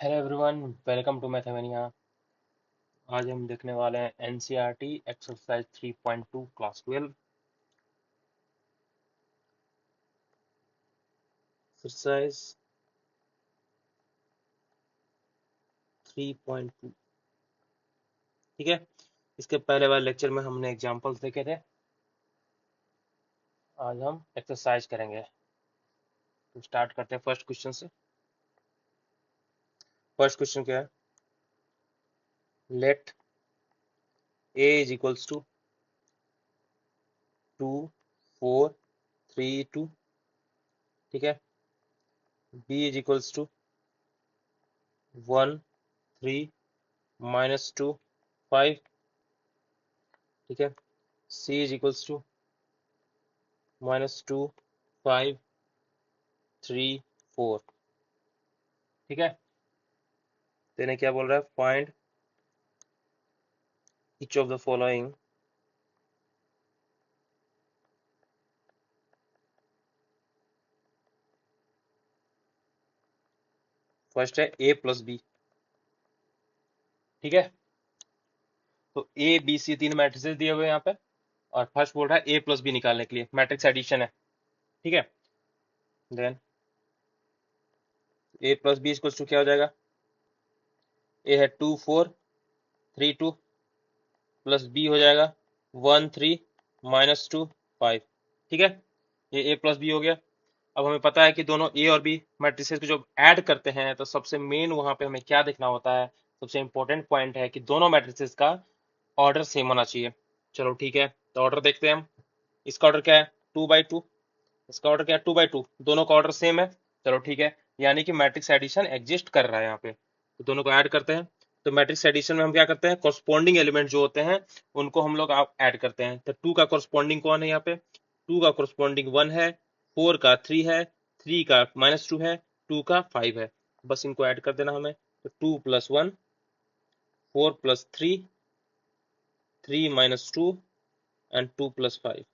Hello everyone, welcome to Mathmania. आज हम देखने वाले हैं एनसीईआरटी एक्सरसाइज 3.2 क्लास 12 एक्सरसाइज 3.2। ठीक है, इसके पहले वाले लेक्चर में हमने एग्जांपल्स देखे थे। आज हम एक्सरसाइज करेंगे। तो स्टार्ट करते हैं फर्स्ट क्वेश्चन से। फर्स्ट क्वेश्चन क्या है? Let A is equals to 2 4 3 2। ठीक है, बी इज इक्वल्स टू 1 3 -2 5। ठीक है, सी इज इक्वल्स टू -2 5 3 4। ठीक है, तो इन्हें क्या बोल रहा है? Find each of the following. First है ए प्लस बी। ठीक है, तो ए बी सी तीन मैट्रिसेस दिए हुए हैं यहाँ पे, और फर्स्ट बोल रहा है ए प्लस बी निकालने के लिए, मैट्रिक्स एडिशन है। ठीक है, then A plus B equals to क्या हो जाएगा? ए है 2 4 3 2 प्लस बी हो जाएगा 1 3 -2 5। ठीक है, ये ए प्लस बी हो गया। अब हमें पता है कि दोनों ए और बी मैट्रिसेस को जब ऐड करते हैं तो सबसे मेन वहां पे हमें क्या देखना होता है? सबसे इंपॉर्टेंट पॉइंट है कि दोनों मैट्रिसेस का ऑर्डर सेम होना चाहिए। चलो ठीक है, तो ऑर्डर देखते हैं हम। इसका ऑर्डर क्या है? 2/2। इसका ऑर्डर क्या है? 2/2। दोनों का ऑर्डर सेम है। चलो ठीक है, यानी कि मैट्रिक्स एडिशन एग्जिस्ट कर रहा है यहाँ पे। तो दोनों को ऐड करते हैं। तो मैट्रिक्स एडिशन में हम क्या करते हैं? कॉरस्पॉन्डिंग एलिमेंट जो होते हैं उनको हम लोग ऐड करते हैं। तो 2 का कॉरस्पॉन्डिंग कौन है यहाँ पे? 2 का कॉरस्पॉन्डिंग 1 है, 4 का 3 है, 3 का -2 है, 2 का 5 है। बस इनको ऐड कर देना हमें। तो 2 + 1 4 + 3 3 -2 एंड 2 + 5।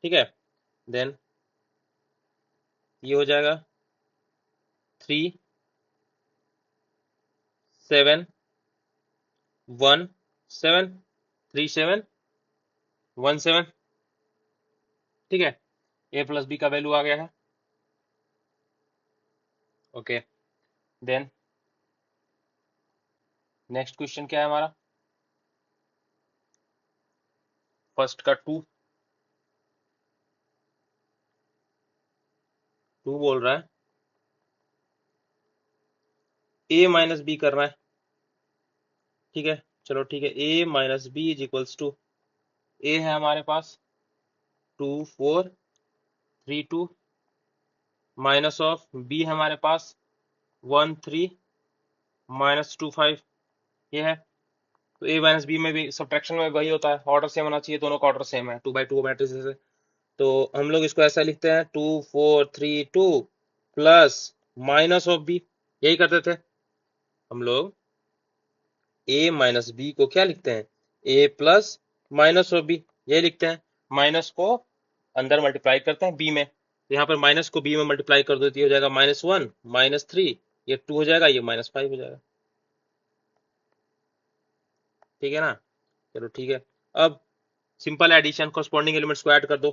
ठीक है, देन ये हो जाएगा 3 7 1 7 3 7 1 7। ठीक है, ए प्लस बी का वैल्यू आ गया है। ओके, देन नेक्स्ट क्वेश्चन क्या है हमारा? फर्स्ट का 2 बोल रहा है ए माइनस बी करना है। ठीक है, चलो ठीक है, A minus B is equals to, A है हमारे पास 2 4 3 2 माइनस ऑफ बी है हमारे पास 1 3 -2 5। ये है। तो ए माइनस बी में भी सब्ट्रैक्शन में वही होता है, ऑर्डर सेम होना चाहिए। दोनों का ऑर्डर सेम है, 2/2 मैट्रिक्स है। तो हम लोग इसको ऐसा लिखते हैं 2 4 3 2 प्लस माइनस ऑफ बी। यही करते थे हम लोग। ए माइनस बी को क्या लिखते हैं? ए प्लस माइनस ऑफ बी, यही लिखते हैं। माइनस को अंदर मल्टीप्लाई करते हैं बी में, तो यहाँ पर माइनस को बी में मल्टीप्लाई कर दो तो ये हो जाएगा -1 -3, ये 2 हो जाएगा, ये -5 हो जाएगा। ठीक है ना? चलो ठीक है, अब सिंपल एडिशन, कॉरस्पॉन्डिंग एलिमेंट्स को ऐड कर दो।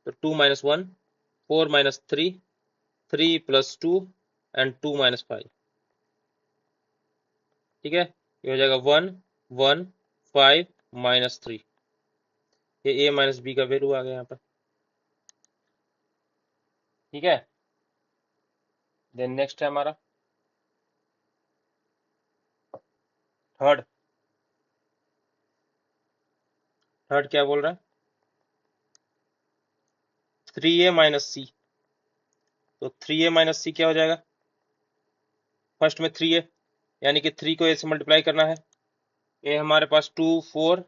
तो 2 - 1 4 - 3 3 + 2 एंड 2 - 5। ठीक है, ये हो जाएगा 1 1 5 -3। ये ए माइनस बी का वैल्यू आ गया यहाँ पर। ठीक है, देन नेक्स्ट है हमारा थर्ड। थर्ड क्या बोल रहा है? 3a - c। तो 3a - c क्या हो जाएगा? फर्स्ट में 3a, यानी कि 3 को a से मल्टीप्लाई करना है। a हमारे पास 2 4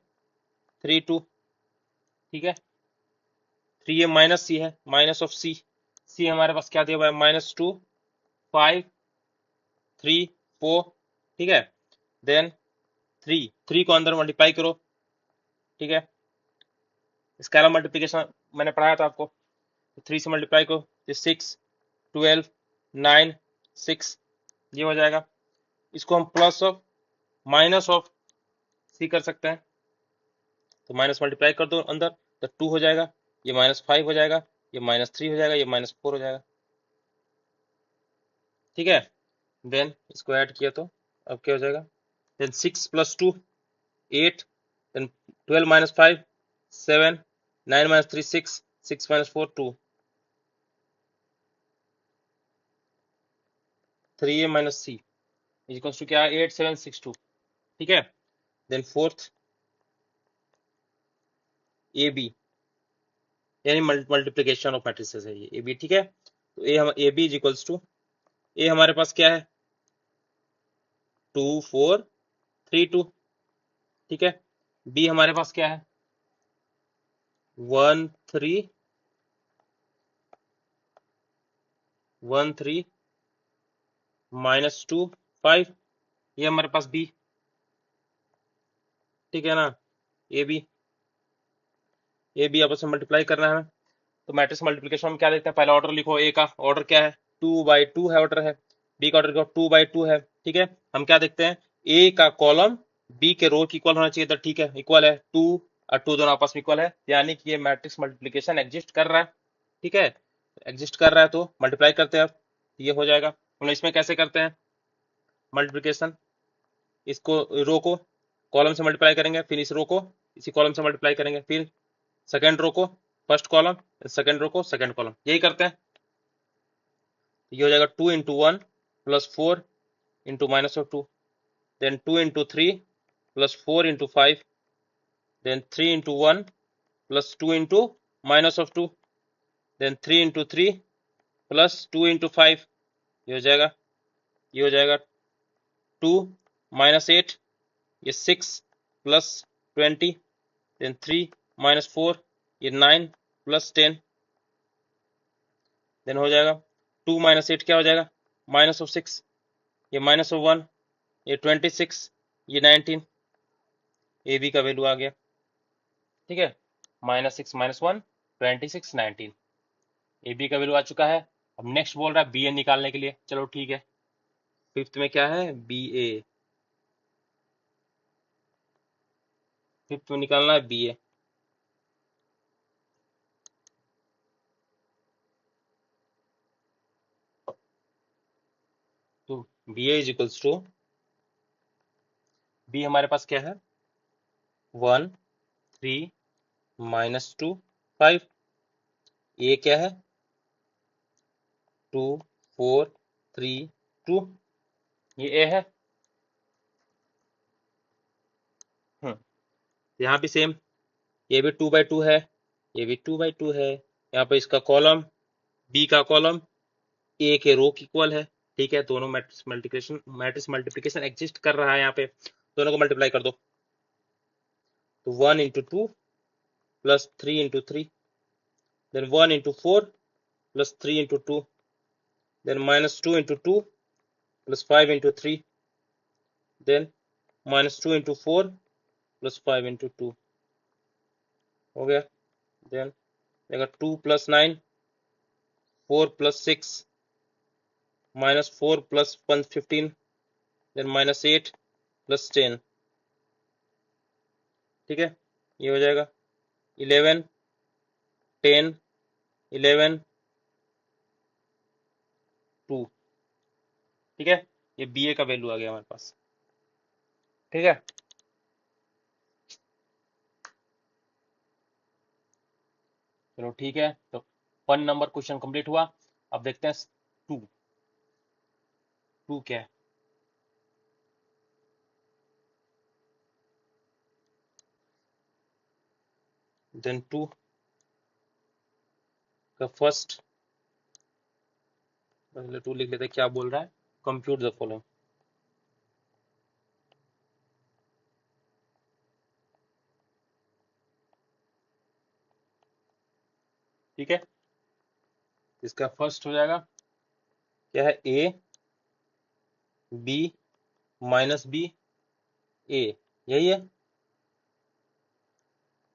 3 2। ठीक है, 3a - c है, माइनस ऑफ c। c हमारे पास क्या दिया हुआ है? -2 5 3 4। ठीक है, देन 3 को अंदर मल्टीप्लाई करो। ठीक है, स्केलर मल्टीप्लिकेशन मैंने पढ़ाया था आपको। तो 3 से मल्टीप्लाई करो तो 6 12 9 6। ये हो जाएगा। इसको हम प्लस ऑफ माइनस ऑफ सी कर सकते हैं, तो माइनस मल्टीप्लाई कर दो अंदर, तो 2 हो जाएगा, ये -5 हो जाएगा, ये -3 हो जाएगा, ये -4 हो जाएगा। ठीक है, देन इसको ऐड किया तो अब क्या हो जाएगा, then 6 + 2 8, then 12 - 5 7, 9 - 3 6, 6 - 4 2, 3a - c equals to क्या है, 8762। ठीक है, देन फोर्थ ए बी, यानी मल्टीप्लीकेशन ऑफ मैट्रिसेस है ये ए बी। ठीक है, तो A B is equals to, A हमारे पास क्या है 2 4 3 2। ठीक है, बी हमारे पास क्या है 1 3 1 3 -2 5, ये हमारे पास बी। ठीक है ना, ए बी आपस में मल्टीप्लाई करना है हमें, तो मैट्रिक्स मल्टीप्लिकेशन में क्या देखते हैं, पहला ऑर्डर लिखो, ए का ऑर्डर क्या है 2/2 है ऑर्डर है, बी का ऑर्डर लिखो 2/2 है। ठीक है, हम क्या देखते हैं, ए का कॉलम बी के रो की इक्वल होना चाहिए था। ठीक है, इक्वल है, 2 और 2 दोनों आपस में इक्वल है, यानी कि ये मैट्रिक्स मल्टीप्लिकेशन एग्जिस्ट कर रहा है। ठीक है, एग्जिस्ट कर रहा है तो मल्टीप्लाई करते हैं, अब ये हो जाएगा। हम इसमें कैसे करते हैं मल्टीप्लिकेशन, इसको रो को कॉलम से मल्टीप्लाई करेंगे, फिर इस रो को इसी कॉलम से मल्टीप्लाई करेंगे, फिर सेकंड रो को फर्स्ट कॉलम, सेकंड रो को सेकंड कॉलम, यही करते हैं। ये हो जाएगा 2 × 1 + 4 × -2, देन 2 × 3 + 4 × 5, देन 3 × 1 + 2 × -2, देन 3 × 3 + 2 × 5, ये हो जाएगा, ये हो जाएगा 2 - 8, ये 6 + 20, देन 3 - 4, ये 9 + 10, देन हो जाएगा 2 - 8 क्या हो जाएगा -6, ये -1, ये 26, ये 19, ए बी का वैल्यू आ गया। ठीक है, -6 - 1 26 19, ए बी का वैल्यू आ चुका है। अब नेक्स्ट बोल रहा है बी ए निकालने के लिए, चलो ठीक है, फिफ्थ में क्या है बी ए, फिफ्थ में निकालना है बी ए। तो B A is equals to, B हमारे पास क्या है 1 3 -2 5, ए क्या है 2 4 3 2, ये ए है। यहाँ भी सेम, ये भी 2/2 है, ये भी 2/2 है, यहाँ पे इसका कॉलम बी का कॉलम ए के रो की इक्वल है। ठीक है, दोनों मैट्रिक्स मल्टीप्लिकेशन एग्जिस्ट कर रहा है, यहाँ पे दोनों को मल्टीप्लाई कर दो, तो 1 × 2 + 3 × 3, देन 1 × 4 + 3 × 2, देन -2 × 2 + 5 × 3, देन -2 × 4 + 5 × 2, हो गया। देन देखा 2 + 9 4 + 6 -4 + 15, देन -8 + 10। ठीक है, ये हो जाएगा 11 10 11 2। ठीक है, ये बी ए का वैल्यू आ गया हमारे पास। ठीक है, चलो ठीक है, तो 1 नंबर क्वेश्चन कंप्लीट हुआ। अब देखते हैं 2, 2 क्या है। देन 2 का फर्स्ट, पहले 2 लिख लेते हैं, क्या बोल रहा है, कंप्यूट द फॉलोइंग। ठीक है, इसका फर्स्ट हो जाएगा क्या है ए बी -बी ए, यही है,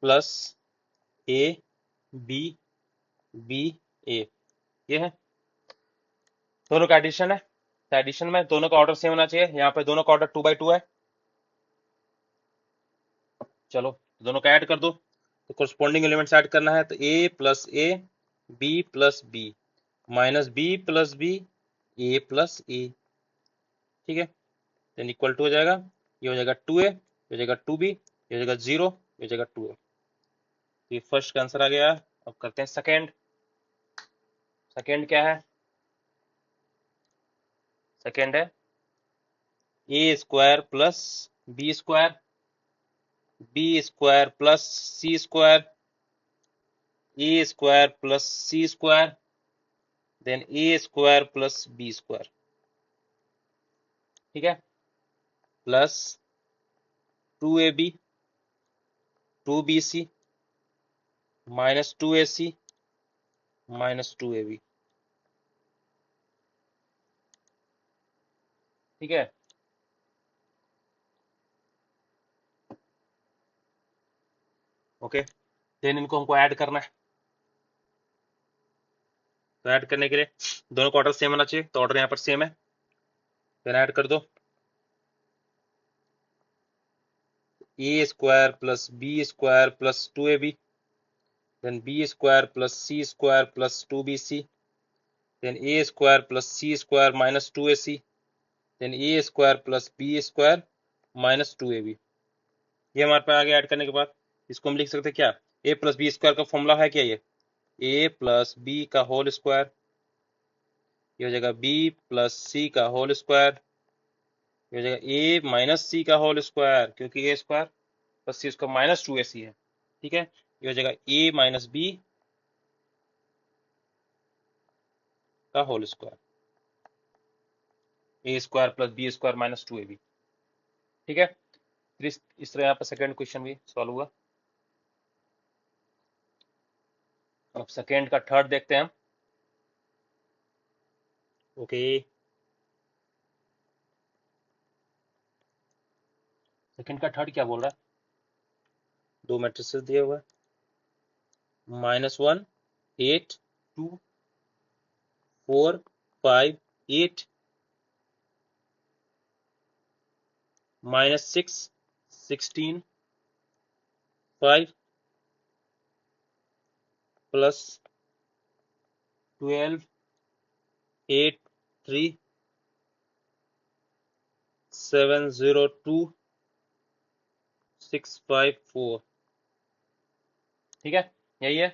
plus A B B A, ये है, दोनों का एडिशन है। एडिशन में दोनों का ऑर्डर सेम होना चाहिए। यहाँ पे दोनों का ऑर्डर 2 by 2 है। चलो दोनों का ऐड कर दो, तो कोरस्पॉन्डिंग एलिमेंट्स ऐड करना है। तो a plus A, B plus B, minus B plus B, A plus A. ठीक है, देन इक्वल टू हो जाएगा, ये हो जाएगा 2a, ये हो जाएगा 2b, ये हो जाएगा 0, ये हो जाएगा 2a। ये फर्स्ट का आंसर आ गया। अब करते हैं सेकेंड। सेकेंड क्या है? सेकेंड है A square plus B square, B square plus C square, A square plus C square, then A square plus B square. ठीक है, plus 2ab, 2bc, minus 2ac, minus 2ab। ठीक है, okay. Then इनको हमको add करना है। तो add करने के लिए दोनों का ऑर्डर सेम होना चाहिए, तो ऑर्डर यहाँ पर सेम है। देन ऐड कर दो, A square plus B square plus 2ab, then B square plus C square plus 2bc, then A square plus C square minus 2ac, then A square plus B square minus 2ab। ये हमारे पास आगे add करने के बाद इसको हम लिख सकते हैं क्या? ए प्लस बी स्क्वायर का फॉर्मूला है क्या? ये ए प्लस बी का होल स्क्वायर, ये हो जाएगा बी प्लस सी का होल स्क्वायर, ये हो जाएगा ए माइनस सी का होल स्क्वायर, क्योंकि ए स्क्वायर प्लस सी उसका माइनस 2ac है। ठीक है, ये हो जाएगा ए माइनस बी का whole square, A square plus B square minus 2ab। ठीक है, फिर इस तरह यहाँ पर सेकेंड क्वेश्चन भी सॉल्व हुआ। अब सेकेंड का थर्ड देखते हैं। ओके, सेकेंड का थर्ड क्या बोल रहा है? दो मैट्रिसेस दिए हुए, -1, 8, 2, 4, 5, 8, -6, 16, 5, प्लस 12, 8, 3, 7, 0, 2, 6, 5, 4। ठीक है, यही है।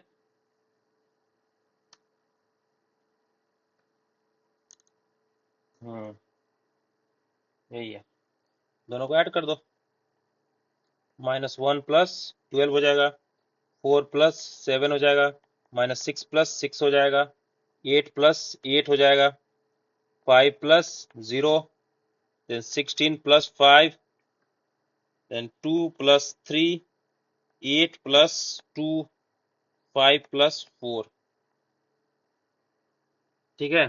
यही है, दोनों को ऐड कर दो। -1 प्लस 12 हो जाएगा, 4 प्लस 7 हो जाएगा, -6 प्लस 6 हो जाएगा, 8 प्लस 8 हो जाएगा, 5 plus 0, then 16 plus 5, then 2 plus 3, 8 plus 2, 5 plus 4। ठीक है,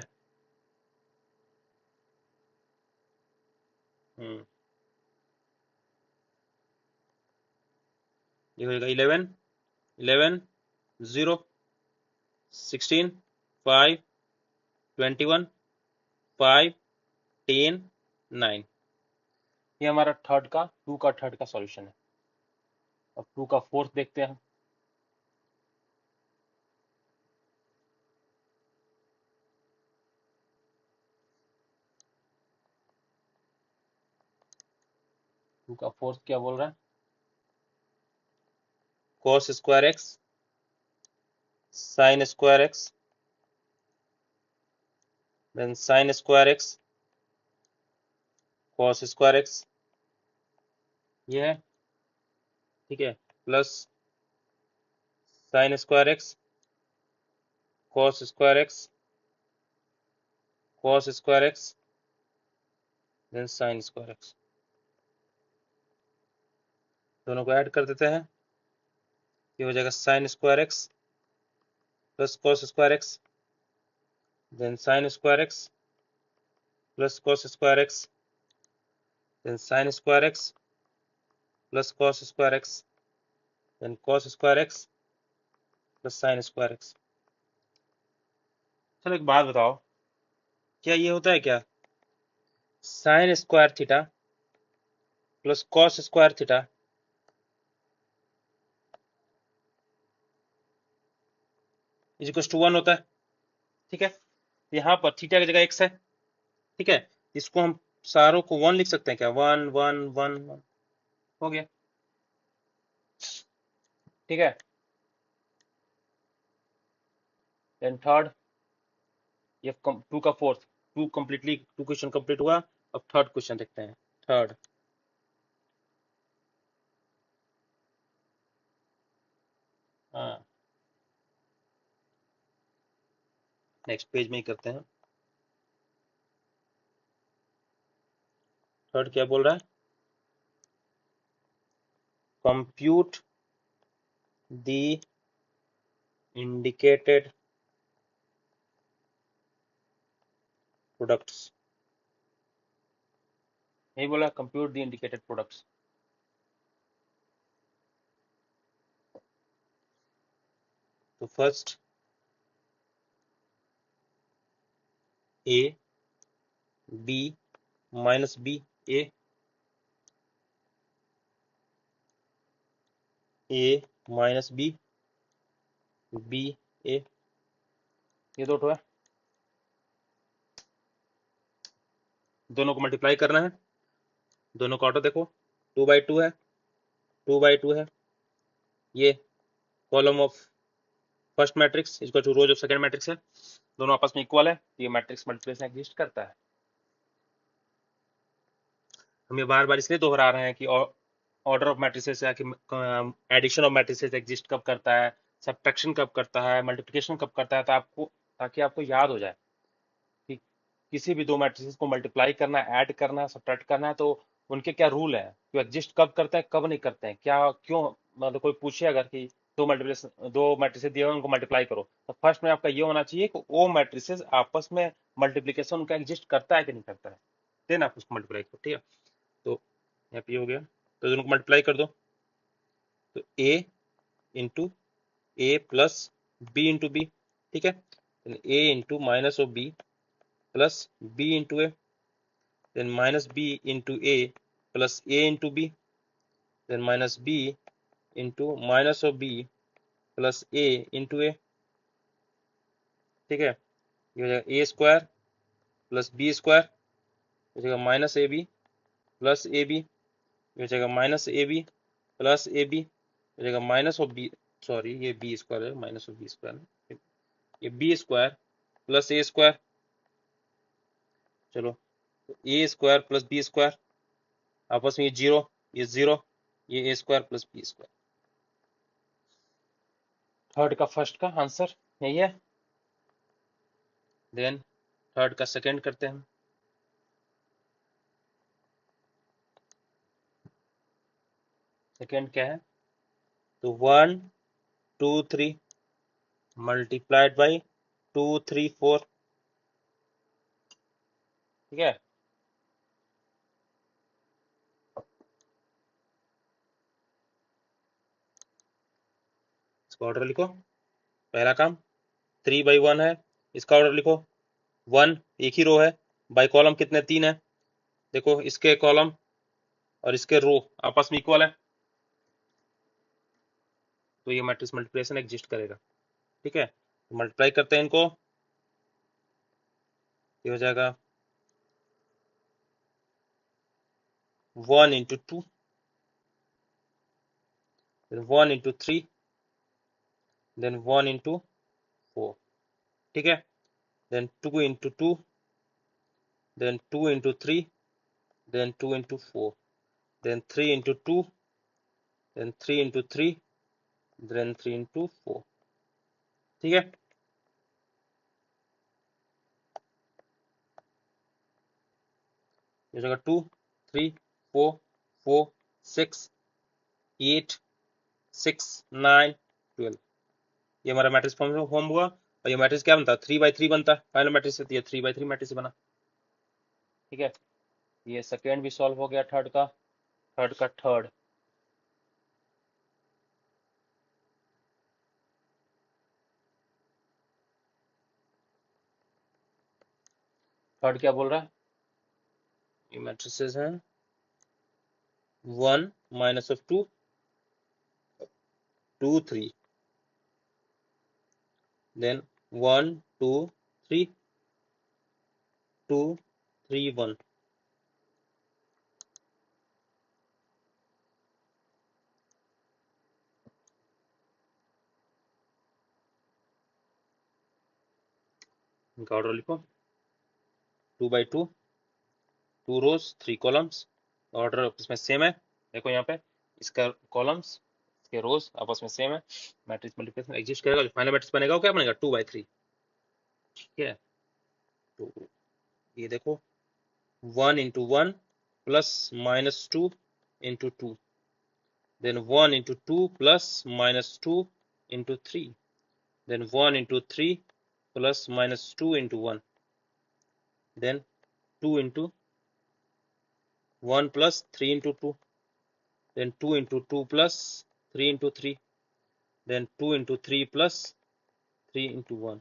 हम्म ये हो जाएगा 11, 11, 0, 16, 5, 21, 5, 10, 9। ये हमारा थर्ड का टू का थर्ड का सॉल्यूशन है। अब टू का फोर्थ देखते हैं। टू का फोर्थ क्या बोल रहा है? cos square x, sin square x, then sin square x, cos square x, ये है। ठीक है, plus sin square x, cos square x, cos square x, then sin square x. दोनों को ऐड कर देते हैं, ये हो जाएगा sin square x plus cos square x, then sin square x plus cos square x, then sin square x plus cos square x, then cos square x plus sin square x. चलो एक बात बताओ, क्या ये होता है क्या sine square theta plus cos square theta is equal to 1 होता है। ठीक है, यहाँ पर थीटा की जगह एक्स है। ठीक है, इसको हम सारों को 1 लिख सकते हैं क्या? 1 1 1 1 हो गया। ठीक है, देन थर्ड, ये 2 का फोर्थ, 2 कंप्लीटली 2 क्वेश्चन कंप्लीट हुआ। अब थर्ड क्वेश्चन देखते हैं। थर्ड, हाँ नेक्स्ट पेज में ही करते हैं। थर्ड क्या बोल रहा है? कंप्यूट द इंडिकेटेड प्रोडक्ट्स, यही बोला, कंप्यूट द इंडिकेटेड प्रोडक्ट्स। तो first A B minus B, A minus B, B A, ये दो है, दोनों को मल्टीप्लाई करना है। दोनों का ऑर्डर देखो, 2 बाई 2 है, 2 बाई 2 है। ये कॉलम ऑफ फर्स्ट मैट्रिक्स इसको two rows of second matrix है, दोनों आपस में इक्वल है, ये मैट्रिक्स मल्टीप्लिकेशन एग्जिस्ट करता है। हम ये बार बार इसलिए दोहरा रहे हैं कि ऑर्डर ऑफ मैट्रिसेस या कि एडिशन ऑफ मैट्रिसेस एग्जिस्ट कब करता है, सब्ट्रैक्शन कब करता है, मल्टीप्लिकेशन कब करता है, तो आपको, ताकि आपको याद हो जाए कि किसी भी दो मैट्रिसेस को मल्टीप्लाई करना, ऐड करना, सब्ट्रैक्ट करना है, तो उनके क्या रूल है, कि एग्जिस्ट कब करते हैं, कब नहीं करते हैं, क्या क्यों। मतलब कोई पूछे अगर कि दो मैट्रिसेस दिए हुए उनको मल्टीप्लाई करो, तो फर्स्ट में आपका ये होना चाहिए कि वो मैट्रिसेस आपस में मल्टीप्लिकेशन उनका एग्जिस्ट करता है कि नहीं करता है, देन आप उसको मल्टीप्लाई करो। ठीक है, तो यहाँ पे ये हो गया, तो दोनों को मल्टीप्लाई कर दो। तो A into A plus B into B. ठीक है, A into minus of B plus B into A, then minus b into a plus a into b, then minus b into minus of b plus a into a। ठीक है, ये हो जाएगा A square plus B square, हो जाएगा minus A B plus A B, हो जाएगा minus A B plus A B, हो जाएगा माइनस ऑफ बी, सॉरी ये बी स्क्वायर है, माइनस ऑफ बी स्क्वायर, ये B square plus A square. चलो, तो A square plus B square, आपस में ये जीरो, ये जीरो, ये A square plus B square. Third का फर्स्ट का आंसर यही है। देन थर्ड का सेकंड करते हैं। सेकंड क्या है? तो 1 2 3 मल्टीप्लाइड बाई 2 3 4। ठीक है, इसका ऑर्डर लिखो। पहला काम 3/1 है, इसका ऑर्डर लिखो। 1 एक ही रो है, बाई कॉलम कितने? 3 है। देखो इसके कॉलम और इसके रो आपस में इक्वल है, तो ये मैट्रिक्स मल्टीप्लिकेशन एग्जिस्ट करेगा। ठीक है, तो मल्टीप्लाई करते हैं इनको, ये हो जाएगा 1 into 2, then 1 into 3, then 1 into 4। ठीक है, then 2 into 2, then 2 into 3, then 2 into 4, then 3 into 2, then 3 into 3, then 3 into 4। ठीक है, ये जगह 2 3 4 4 6 8 6 9 12, ये हमारा मैट्रिक्स फॉर्म हुआ। और ये मैट्रिक्स क्या बनता है? 3/3 बनता है फाइनल मैट्रिक्स से, तो ये 3/3 मैट्रिक्स बना। ठीक है, ये सेकेंड भी सॉल्व हो गया। थर्ड का थर्ड थर्ड क्या बोल रहा है? ये मैट्रिसेस हैं 1 माइनस ऑफ 2 2 3 then 1 2 3 2 3 1 इनका ऑर्डर लिखो 2 बाई 2 2 रोज 3 कॉलम्स ऑर्डर इसमें सेम है देखो यहाँ पे इसका कॉलम्स इसके रोज आपस में सेम है मैट्रिक्स मल्टीप्लिकेशन एग्जिस्ट करेगा जो फाइनल मैट्रिक्स बनेगा वो क्या बनेगा 2 बाई 3 ठीक है तो ये देखो 1 into 1 plus minus 2 into 2 then 1 into 2 plus minus 2 into 3 then 1 into 3 plus minus 2 into 1 then 2 into 1 plus 3 into 2 then 2 into 2 plus 3 into 3 then 2 into 3 plus 3 into 1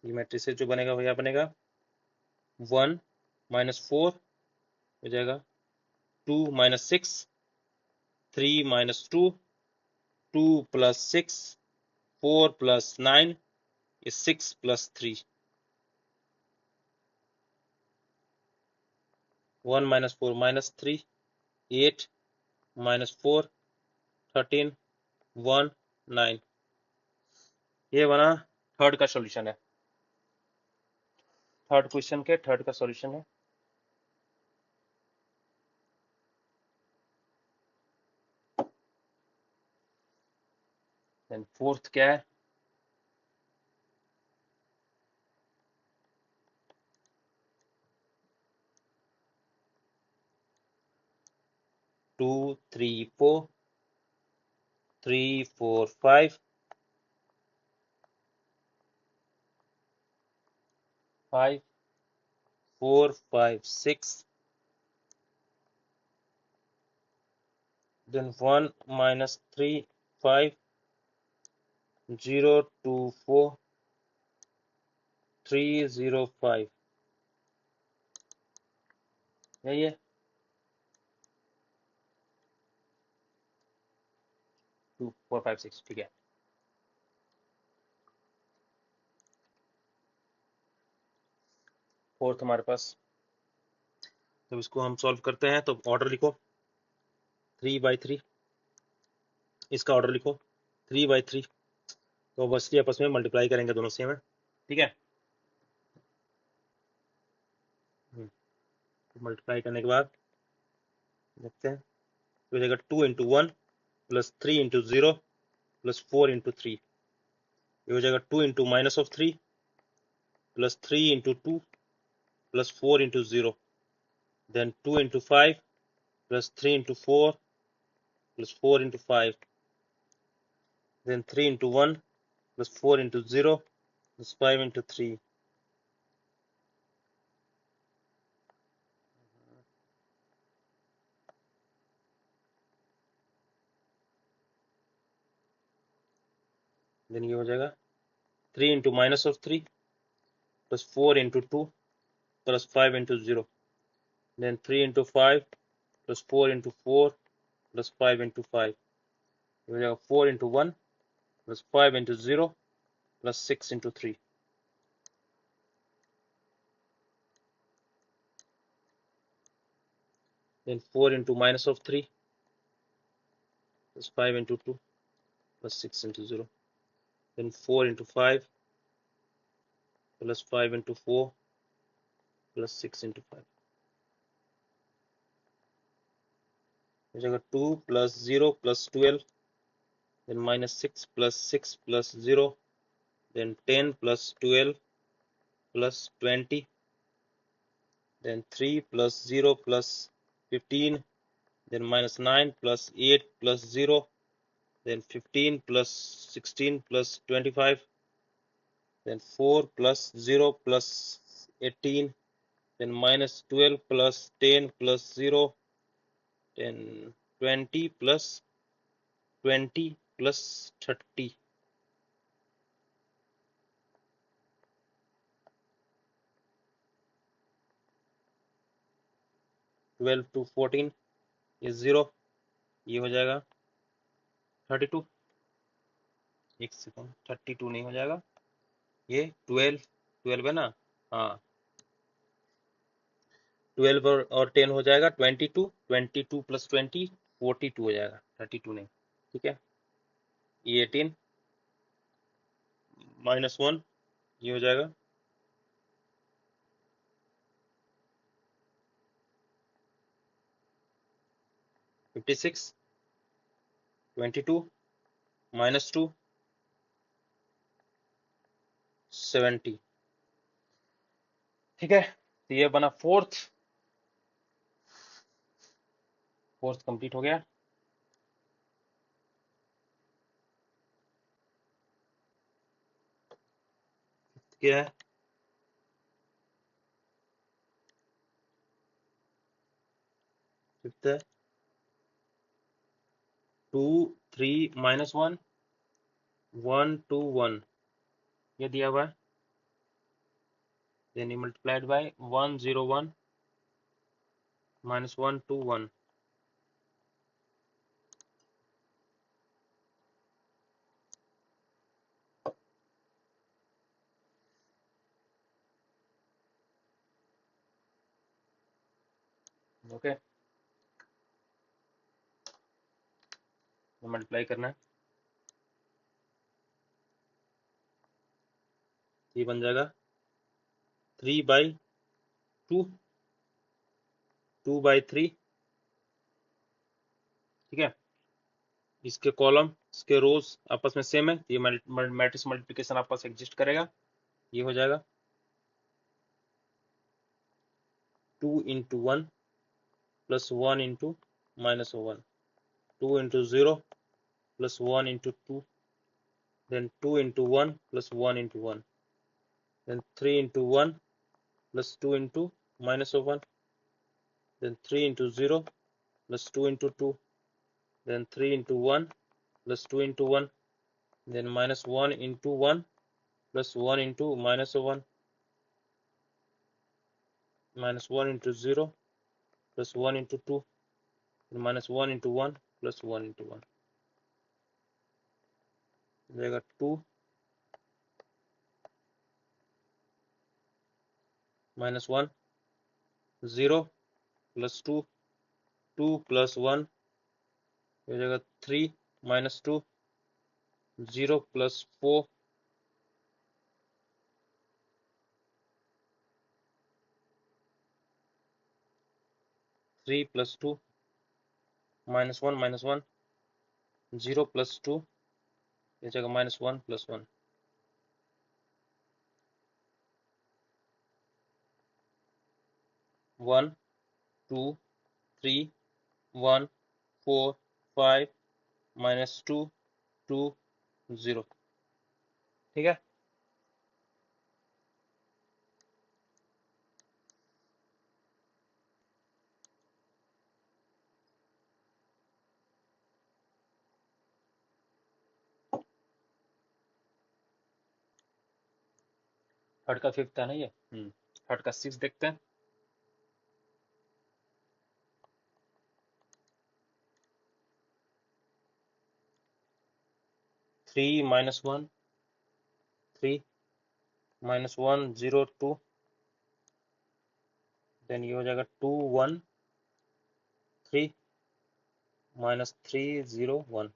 ये मैट्रिक्स से जो बनेगा वो क्या बनेगा 1 minus 4 हो जाएगा 2 minus 6 3 minus 2 2 plus 6 4 plus 9 is 6 plus 3 1 minus 4 minus 3 8 minus 4 13 1 9 ये बना थर्ड का सॉल्यूशन है थर्ड क्वेश्चन के थर्ड का सॉल्यूशन है देन फोर्थ क्या है 2 3 4 3 4 5 5 4 5 6 then 1 minus 3 5 0 2 4 3 0 5 यही है 2 4 5 6 ठीक है फोर्थ हमारे पास तो इसको हम सॉल्व करते हैं तो ऑर्डर लिखो 3 बाई 3 इसका ऑर्डर लिखो 3 बाई 3 तो ऑब्वियसली आपस में मल्टीप्लाई करेंगे दोनों सेम है ठीक है मल्टीप्लाई करने के बाद देखते हैं तो हो जाएगा 2 into 1 plus 3 into 0 plus 4 into 3 ये हो जाएगा 2 into minus of 3 plus 3 into 2 plus 4 into 0 then 2 into 5 plus 3 into 4 plus 4 into 5 then 3 into 1 plus 4 into 0 plus 5 into 3 then ये हो जाएगा 3 into minus of 3 plus 4 into 2 plus 5 into 0 then 3 into 5 plus 4 into 4 plus 5 into 5 ये हो जाएगा 4 into 1 plus 5 into 0 plus 6 into 3 then 4 into minus of 3 plus 5 into 2 plus 6 into 0 then 4 into 5 plus 5 into 4 plus 6 into 5 हो जाएगा 2 plus 0 plus 12 then minus 6 plus 6 plus 0 then 10 plus 12 plus 20 then 3 plus 0 plus 15 then minus 9 plus 8 plus 0 then 15 plus 16 plus 25 then 4 plus 0 plus 18 then minus 12 plus 10 plus 0 then 20 plus 20 plus 30 12 to 14 ये 0, ये हो जाएगा 32, एक second, 32 नहीं हो जाएगा, ये 12 है ना, हाँ 12 और 10 हो जाएगा 22, 22 प्लस 20 42 हो जाएगा, 32 नहीं, ठीक है। ये 18 -1 ये हो जाएगा 56, 22 -2 70, ठीक है। तो ये बना फोर्थ कंप्लीट हो गया। क्या है, फिफ्थ है 2 3 -1 1 2 1 ये दिया हुआ है, then you multiplied by 1 0 1 -1 2 1, okay, multiply करना है, ये बन जाएगा 3/2 2/3, ठीक है। इसके कॉलम इसके रोज आपस में सेम है, तो ये मैट्रिक्स मल्टीप्लिकेशन आपस में एग्जिस्ट करेगा, ये हो जाएगा 2 × 1 + 1 × -1, 2 × 0 + 1 × 2, then 2 × 1 + 1 × 1, then 3 × 1 + 2 × -1, then 3 × 0 + 2 × 2, then 3 × 1 + 2 × 1, then -1 × 1 + 1 × -1, -1 × 0 + 1 × 2, -1 × 1 + 1 × 1 जाएगा 2 -1 0 + 2 2 + 1 हो जाएगा 3 -2 0 + 4 3 + 2 -1 -1 0 + 2 ये जाएगा -1 + 1, 1 2 3 1 4 5 -2 2 0, ठीक है। थर्ड का फिफ्थ है ना ये, थर्ड का सिक्स देखते हैं। 3 -1 3 -1 0 2, देन ये हो जाएगा 2 1 3 -3 0 1,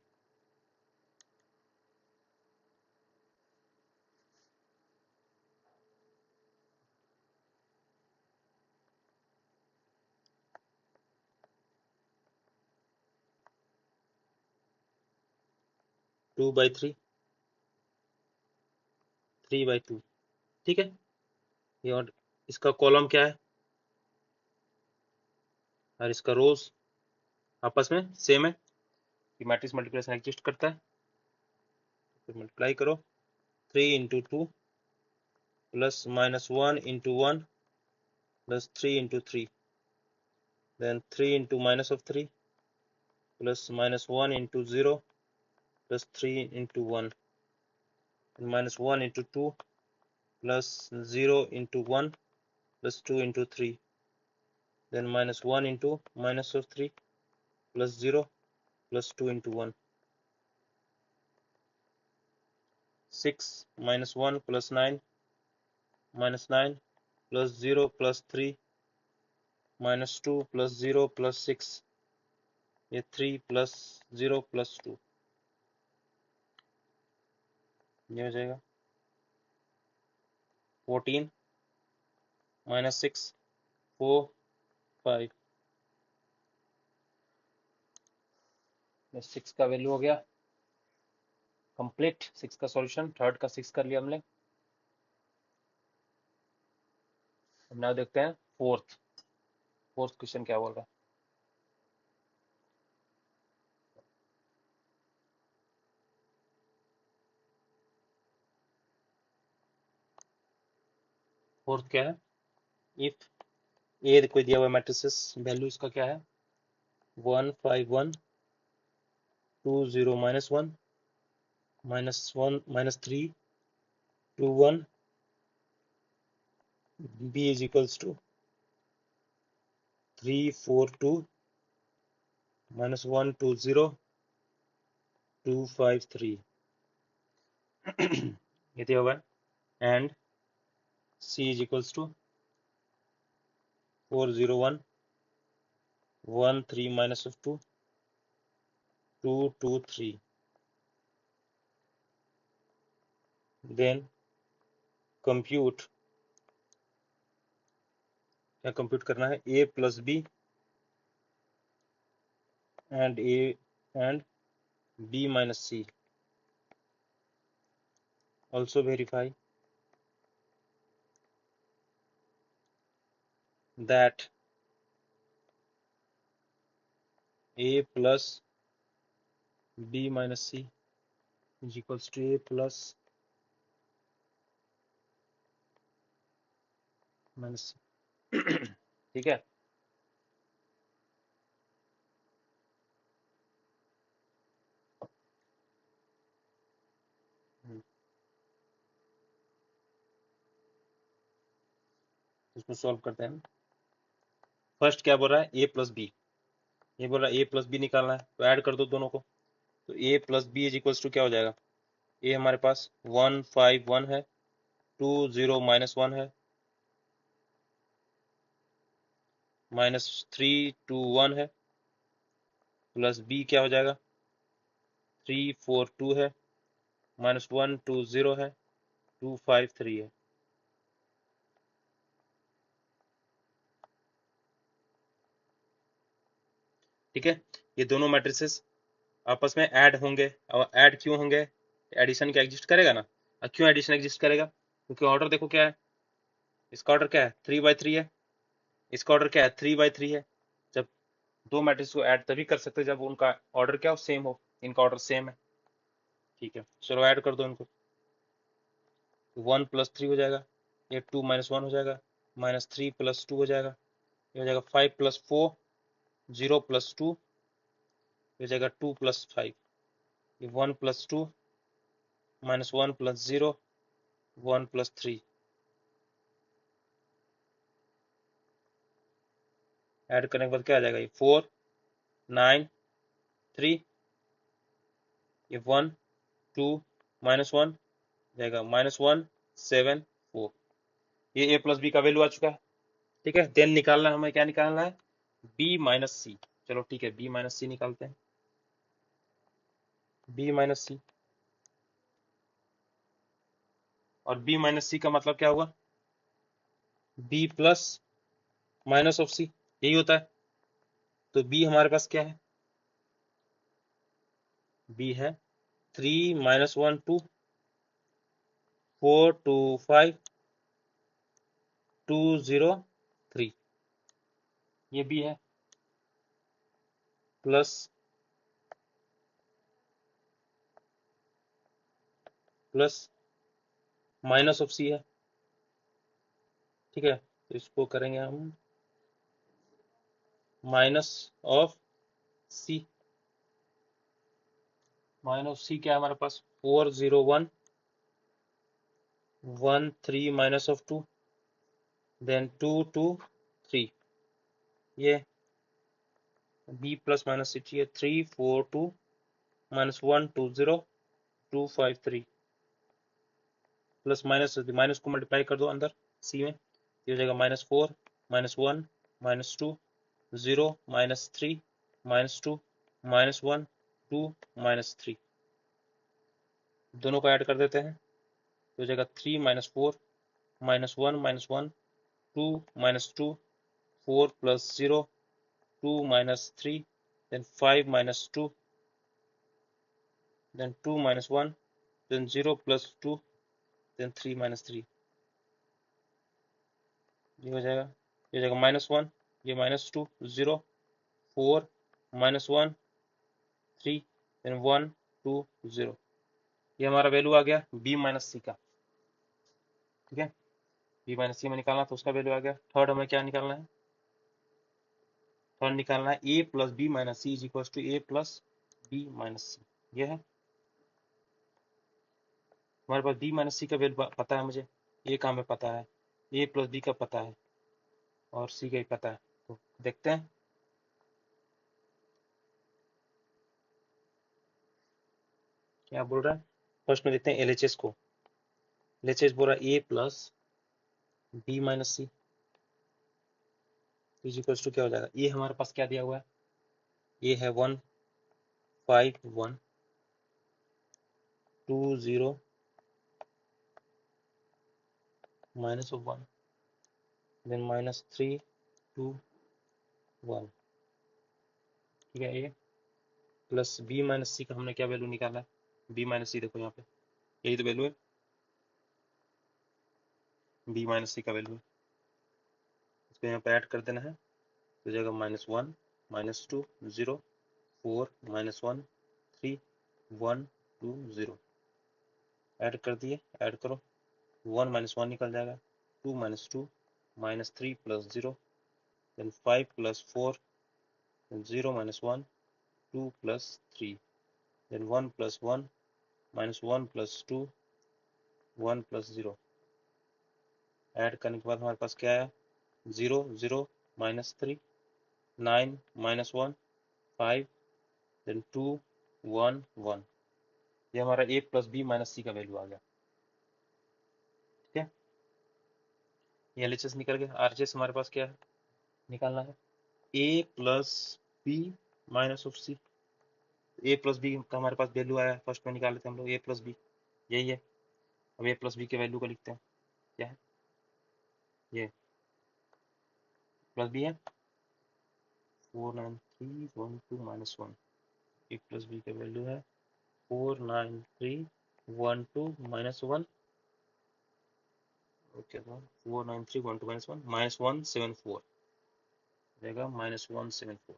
2/3 3/2, ठीक है। ये और इसका कॉलम क्या है और इसका रोज आपस में सेम है, कि मैट्रिक्स मल्टीप्लिकेशन एग्जिस्ट करता है, फिर मल्टीप्लाई करो 3 × 2 + -1 × 1 + 3 × 3, then 3 × -3 + -1 × 0 + 3 × 1, and -1 × 2 + 0 × 1 + 2 × 3, then minus 1 into minus of 3 plus 0 plus 2 into 1. 6 minus 1 plus 9 minus 9 plus 0 plus 3 minus 2 plus 0 plus 6, ये 3 plus 0 plus 2, ये हो जाएगा 14 minus 6 4 5, 6 का वैल्यू हो गया कंप्लीट। 6 का सॉल्यूशन, थर्ड का 6 कर लिया हमने। अब नाउ देखते हैं फोर्थ क्वेश्चन क्या बोल रहा है। फोर्थ क्या है, इफ ए कोई दिया हुआ मैट्रिसेस, वैल्यू इसका क्या है 1 5 1 2 0 minus 1 minus 3 2 1, b is equals to 3 4 2 minus 1 2 0 2 5 3, ये दिया हुआ है। And c is equals to 4 0 1 1 3 minus of 2 2 2 3, then compute, क्या कंप्यूट करना है, a plus b and b minus c, also verify that a plus b minus c is equals to a plus minus c। ठीक है, इसको solve करते हैं। First क्या बोल रहा है, a प्लस बी, ये बोल रहा है a प्लस बी निकालना है, तो ऐड कर दो दोनों को। तो a plus B is equals to क्या हो जाएगा, a हमारे पास 1 5 1 है, 2 0 minus 1 है, minus 3 2 1 है, प्लस b क्या हो जाएगा 3 4 2 है, minus 1 2 0 है, 2 5 3 है। ठीक है, ये दोनों मैट्रिसेस आपस में ऐड होंगे, और ऐड क्यों होंगे, एडिशन क्या एग्जिस्ट करेगा ना। और क्यों एडिशन एग्जिस्ट करेगा, क्योंकि ऑर्डर देखो क्या है, इसका ऑर्डर क्या है 3/3 है, इसका ऑर्डर क्या है 3/3 है। जब दो मैट्रिक्स को ऐड तभी कर सकते हैं जब उनका ऑर्डर क्या हो, सेम हो, इनका ऑर्डर सेम है। ठीक है, चलो ऐड कर दो इनको, 1 प्लस 3 हो जाएगा, ये 2 minus 1 हो जाएगा, minus 3 प्लस 2 हो जाएगा, ये हो जाएगा 5 प्लस 4 0 प्लस 2, ये हो जाएगा 2 प्लस 5, ये 1 plus 2 minus 1 plus 0 1 plus 3, add करने के बाद क्या आ जाएगा, ये 4 9 3, ये 1 2 -1 जाएगा -1 7 4, ये a प्लस बी का वैल्यू आ चुका है। ठीक है, देन निकालना है हमें, क्या निकालना है b माइनस सी। चलो ठीक है, b माइनस सी निकालते हैं, b माइनस सी, और b माइनस सी का मतलब क्या होगा, b प्लस माइनस ऑफ सी, यही होता है। तो b हमारे पास क्या है, b है 3 -1 2 4 2 5 2 0 3, ये b है, प्लस माइनस ऑफ सी है। ठीक है, तो इसको करेंगे हम माइनस ऑफ सी, माइनस सी क्या है हमारे पास 4 0 1 1 3 minus of 2, then 2 2 3, ये b प्लस माइनस 6 है 3 4 2 माइनस 1 2 0 2 5 3 प्लस माइनस माइनस को मल्टीप्लाई कर दो अंदर सी में, ये हो जाएगा -4 -1 -2 0 -3 -2 -1 2 -3, दोनों को ऐड कर देते हैं तो हो जाएगा 3 -4 -1 -1 2 -2 4 + 0 2 -3 then 5 -2 then 2 -1 then 0 + 2 then 3 -3, ये हो जाएगा -1 ये -2 0 4 -1 3 then 1 2 0, ये हमारा वैल्यू आ गया b माइनस सी का। ठीक है, b माइनस सी में निकालना तो उसका वैल्यू आ गया। थर्ड हमें क्या निकालना है, थर्ड निकालना है a plus B minus C is equal to a plus B minus C. ये है हमारे पास b माइनस सी का वैल्यू पता है मुझे, a का हमें पता है, a प्लस बी का पता है और c का ही पता है। तो देखते हैं क्या बोल रहा है। फर्स्ट में देखते हैं LHS को। LHS बोल रहा है a plus B minus C is equal to क्या हो जाएगा, ये हमारे पास क्या दिया हुआ है, ये है 1 5 1 2 0 -1 then -3 2 1। ठीक है, ये प्लस बी माइनस सी का हमने क्या वैल्यू निकाला है, बी माइनस सी देखो यहाँ पे यही तो वैल्यू है, बी माइनस सी का वैल्यू है, इसको यहाँ पे ऐड कर देना है तो जाएगा -1 -2 0 4 -1 3 1 2 0, ऐड कर दिए, ऐड करो 1 -1 निकल जाएगा 2 -2 -3 + 0 then 5 + 4 then 0 -1 2 + 3 then 1 + 1 -1 + 2 1 + 0, ऐड करने के बाद हमारे पास क्या है 0 0 -3 9 -1 5 then 2 1 1, ये हमारा a प्लस बी माइनस सी का वैल्यू आ गया। ठीक है, ये LHS निकल गया। RHS हमारे पास क्या है निकालना है, a plus B minus of C, a plus B का हमारे पास वैल्यू आया, फर्स्ट में निकाल लेते हैं हम लोग a प्लस बी, यही है। अब a प्लस बी के वैल्यू को लिखते हैं, क्या है ये प्लस बी है 49312 -1, a प्लस बी का वैल्यू है 49312 -1, ओके 49312 -1 -174 रहेगा -174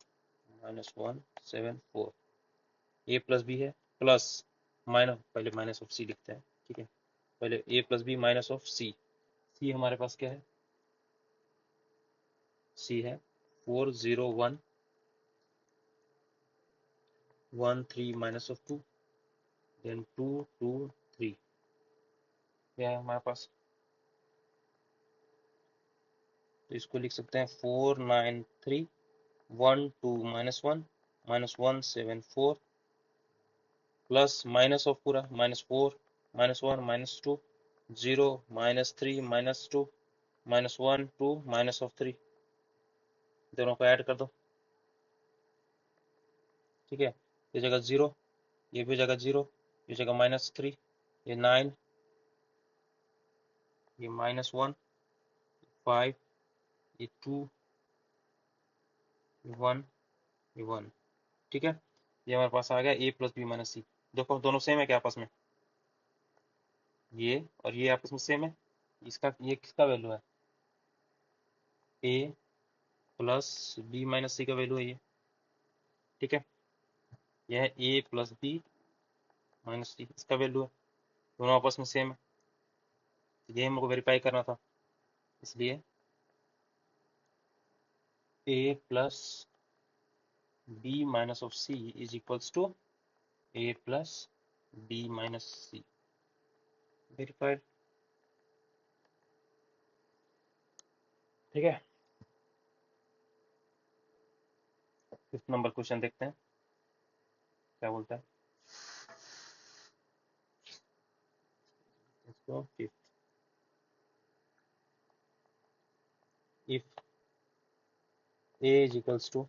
a प्लस बी है प्लस माइनस, पहले माइनस ऑफ सी लिखते हैं। ठीक है, पहले a plus B minus of C, C हमारे पास क्या है, सी है 401 13 माइनस ऑफ 2 देन 2 2 3, क्या है हमारे पास, तो इसको लिख सकते हैं 49312 -1 -174 प्लस माइनस ऑफ पूरा -4 -1 -2 0 -3 -2 -1 2 -3, दोनों को ऐड कर दो। ठीक है, ये जगह 0, ये भी जगह 0, ये जगह -3, ये 9, ये -1 5, ये 2 ये 1 ये 1। ठीक है, ये हमारे पास आ गया a प्लस बी माइनस सी। देखो दोनों सेम है क्या आपस में, ये और ये आपस में सेम है, इसका ये किसका वैल्यू है, a प्लस बी माइनस सी का वैल्यू है ये। ठीक है, यह है a प्लस बी माइनस सी, इसका वैल्यू है, दोनों आपस में सेम है, ये हमको वेरीफाई करना था, इसलिए a plus B minus of C is equals to a plus B minus C, verified. ठीक है, फिफ्थ नंबर क्वेश्चन देखते हैं क्या बोलता है इसको। Fifth, if a is equals to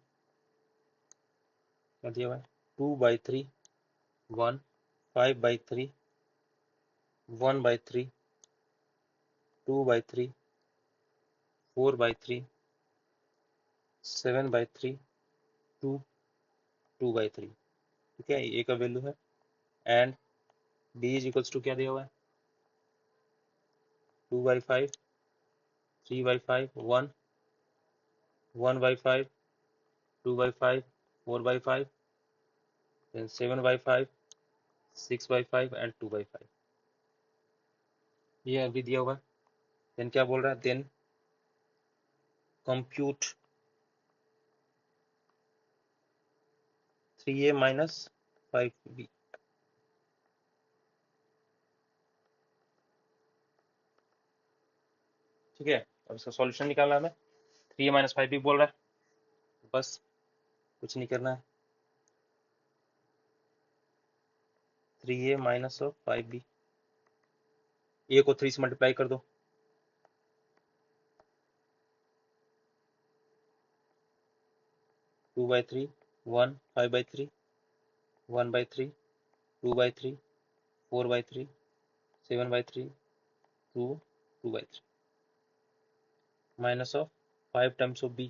क्या दिया हुआ है 2/3 1 5/3 1/3 2/3 4/3 7/3 2 2/3। ठीक है, a का वैल्यू है। And b is equals to क्या दिया हुआ है 2/5 3/5 1 1/5 2/5 4/5 then 7/5 6/5 एंड 2/5। ये अभी दिया हुआ है। देन क्या बोल रहा है then compute 3a minus 5b। ठीक है, अब इसका सॉल्यूशन निकालना है हमें। 3a माइनस 5b बोल रहा है, बस कुछ नहीं करना है। 3a minus of 5b, a को 3 से मल्टीप्लाई कर दो। 2/3 1 5/3 1/3 2/3 4/3 7/3 2 2/3 minus of 5 times of b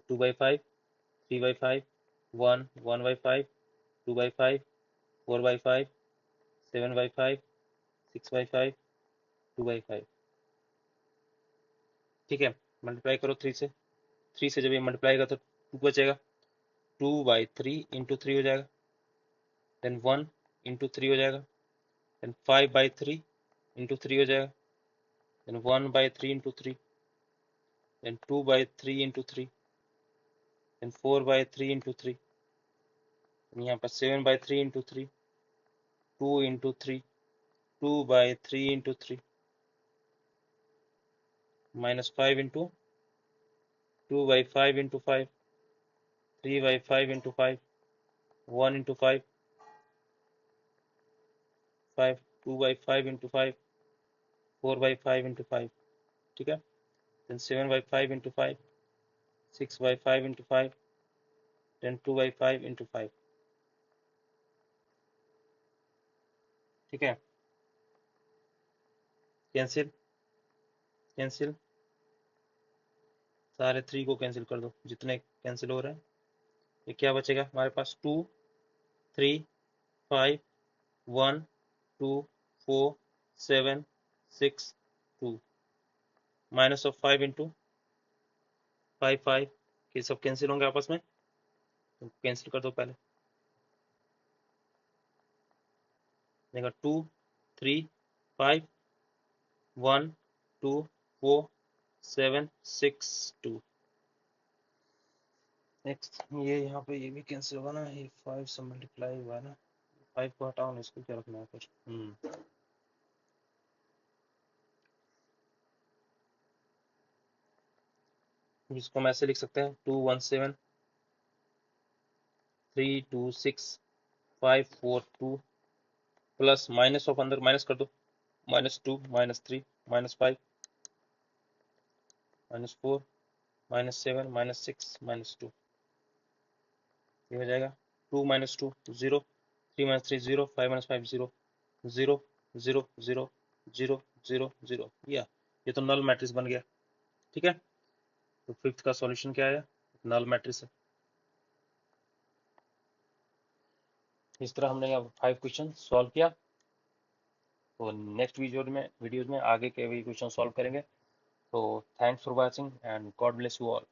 2/5 3/5 1 1/5 2/5 4/5 7/5 6/5 2/5। ठीक है, मल्टीप्लाई करो 3 से। 3 से जब ये मल्टीप्लाई का तो 2 बचेगा। 2/3 इंटू 3 हो जाएगा, देन 1 इंटू 3 हो जाएगा, देन 5/3 इंटू 3 हो जाएगा, then 1/3 into 3, then 2/3 into 3, then 4/3 into 3, यहाँ पर 7/3 into 3, 2 into 3, 2/3 into 3, minus 5 into 2/5 into 5, 3/5 into 5, 1 into 5 5 2/5 into 5, 4/5 into 5। ठीक है, then 7/5 into 5, 6/5 into 5, then 2/5 into 5। ठीक है, कैंसिल कैंसिल, सारे 3 को कैंसिल कर दो, जितने कैंसिल हो रहे हैं। ये क्या बचेगा हमारे पास 2 3 5 1 2 4 7 6 2, माइनस ऑफ 5 इंटू 5 5, ये सब कैंसिल होंगे आपस में, तो कैंसिल कर दो पहले। देखा 2 3 5 1 2 4 7 6 2। नेक्स्ट ये यहाँ पे ये भी कैंसिल होगा ना, ये 5 से मल्टीप्लाई हुआ है ना, 5 को हटाओ ना, इसको क्या रखना है फिर। इसको हम ऐसे लिख सकते हैं 217 326 542 प्लस माइनस ऑफ अंदर माइनस कर दो, -2 -3 -5 -4 -7 -6 -2। ये हो जाएगा 2 -2 0, 3 -3 0, 5 -5 0 0 0 0 0 0 0। या ये तो नल मैट्रिक्स बन गया। ठीक है, तो फिफ्थ का सॉल्यूशन क्या आया, नल मैट्रिक्स है। इस तरह हमने अब 5 क्वेश्चन सॉल्व किया। तो नेक्स्ट वीडियोज में आगे के भी क्वेश्चन सॉल्व करेंगे। तो thanks for watching and God bless you all.